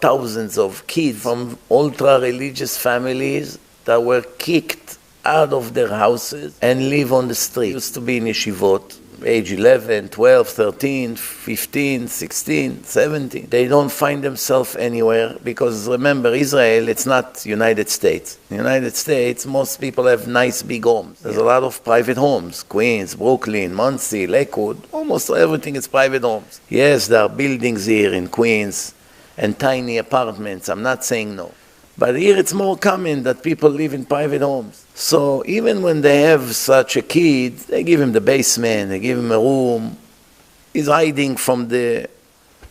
thousands of kids from ultra-religious families that were kicked out of their houses and live on the street. Used to be in yeshivot, age 11, 12, 13, 15, 16, 17. They don't find themselves anywhere because remember, Israel, it's not United States. In the United States, most people have nice big homes. There's a lot of private homes. Queens, Brooklyn, Monsey, Lakewood, almost everything is private homes. Yes, there are buildings here in Queens and tiny apartments. I'm not saying no. But here it's more common that people live in private homes. So even when they have such a kid, they give him the basement, they give him a room. He's hiding from the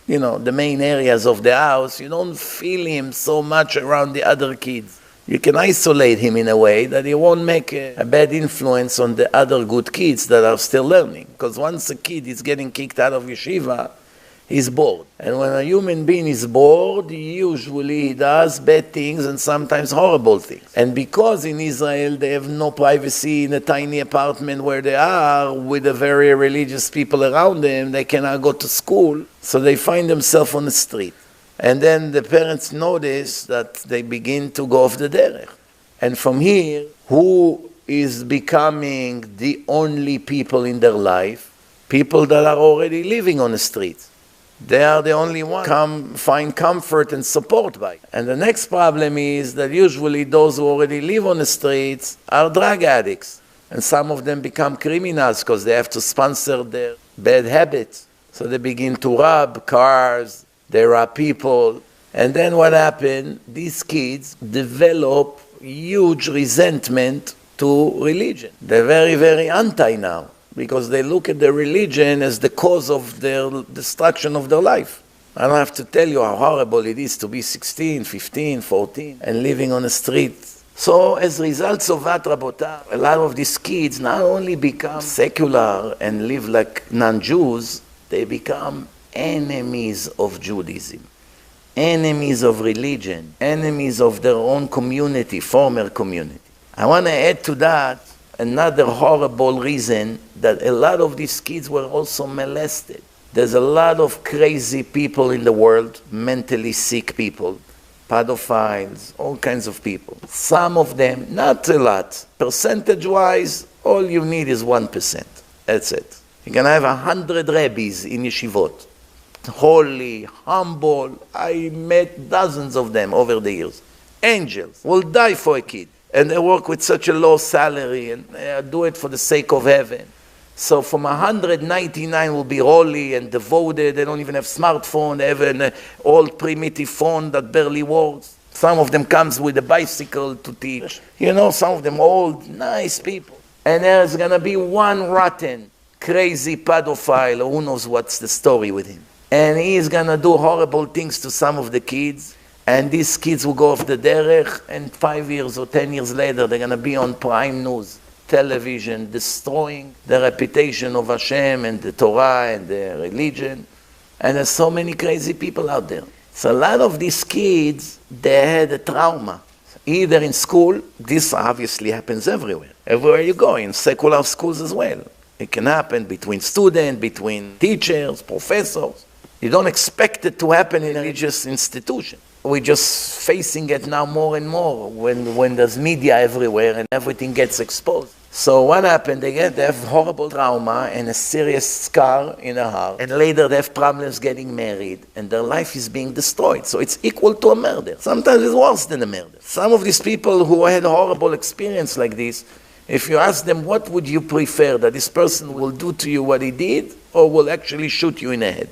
main areas of the house. You don't feel him so much around the other kids. You can isolate him in a way that he won't make a bad influence on the other good kids that are still learning. Because once a kid is getting kicked out of yeshiva, he's bored. And when a human being is bored, usually he does bad things and sometimes horrible things. And because in Israel they have no privacy in a tiny apartment where they are with the very religious people around them, they cannot go to school, so they find themselves on the street. And then the parents notice that they begin to go off the derech. And from here, who is becoming the only people in their life? People that are already living on the streets. They are the only ones find comfort and support by. And the next problem is that usually those who already live on the streets are drug addicts. And some of them become criminals because they have to sponsor their bad habits. So they begin to rob cars, they rob people. And then what happened? These kids develop huge resentment to religion. They're very, very anti now, because they look at their religion as the cause of their destruction of their life. I don't have to tell you how horrible it is to be 16, 15, 14 and living on the street. So as results of that, Rabotai, a lot of these kids not only become secular and live like non-Jews, they become enemies of Judaism, enemies of religion, enemies of their own community, former community. I want to add to that another horrible reason that a lot of these kids were also molested. There's a lot of crazy people in the world, mentally sick people, pedophiles, all kinds of people. Some of them, not a lot. Percentage-wise, all you need is 1%. That's it. You can have 100 rabbis in yeshivot. Holy, humble. I met dozens of them over the years. Angels will die for a kid. And they work with such a low salary and they do it for the sake of heaven. So from 199 will be holy and devoted. They don't even have smartphone. They have an old primitive phone that barely works. Some of them comes with a bicycle to teach. Some of them old, nice people. And there's going to be one rotten, crazy pedophile, or who knows what's the story with him. And he's going to do horrible things to some of the kids. And these kids will go off the derech, and 5 years or 10 years later, they're going to be on prime news, television, destroying the reputation of Hashem and the Torah and the religion. And there's so many crazy people out there. So a lot of these kids, they had a trauma. Either in school, this obviously happens everywhere. Everywhere you go, in secular schools as well. It can happen between students, between teachers, professors. You don't expect it to happen in a religious institution. We're just facing it now more and more when there's media everywhere and everything gets exposed. So what happened? They have horrible trauma and a serious scar in their heart. And later they have problems getting married and their life is being destroyed. So it's equal to a murder. Sometimes it's worse than a murder. Some of these people who had a horrible experience like this, if you ask them, what would you prefer, that this person will do to you what he did or will actually shoot you in the head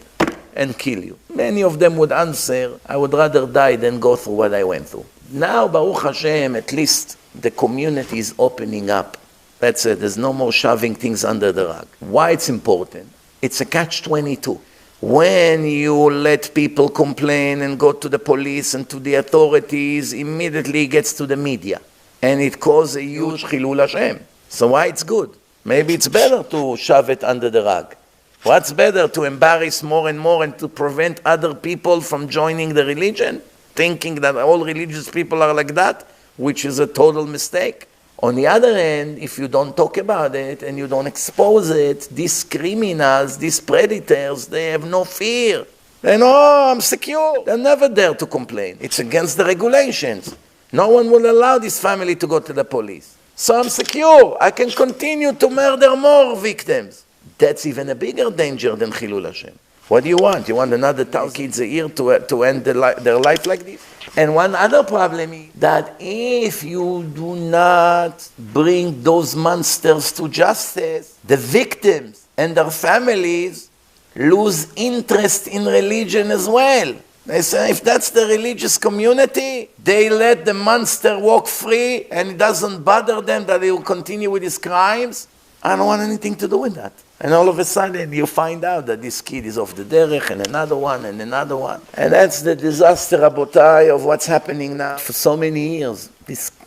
and kill you? Many of them would answer, I would rather die than go through what I went through. Now, Baruch Hashem, at least the community is opening up. That's it. There's no more shoving things under the rug. Why it's important? It's a catch-22. When you let people complain and go to the police and to the authorities, immediately it gets to the media. And it causes a huge chilul Hashem. So why it's good? Maybe it's better to shove it under the rug. What's better, to embarrass more and more and to prevent other people from joining the religion, thinking that all religious people are like that, which is a total mistake? On the other hand, if you don't talk about it and you don't expose it, these criminals, these predators, they have no fear. They know, oh, I'm secure. They'll never dare to complain. It's against the regulations. No one will allow this family to go to the police. So I'm secure. I can continue to murder more victims. That's even a bigger danger than Chilul Hashem. What do you want? You want another 1,000 kids a year to end their life like this? And one other problem is that if you do not bring those monsters to justice, the victims and their families lose interest in religion as well. They say if that's the religious community, they let the monster walk free and it doesn't bother them that he will continue with his crimes. I don't want anything to do with that. And all of a sudden you find out that this kid is off the derech and another one and another one. And that's the disaster, Rabotai, of what's happening now. For so many years,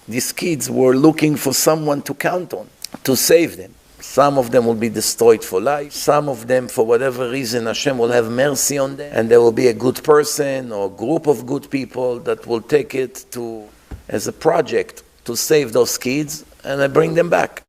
these kids were looking for someone to count on, to save them. Some of them will be destroyed for life. Some of them, for whatever reason, Hashem will have mercy on them. And there will be a good person or group of good people that will take it as a project to save those kids and bring them back.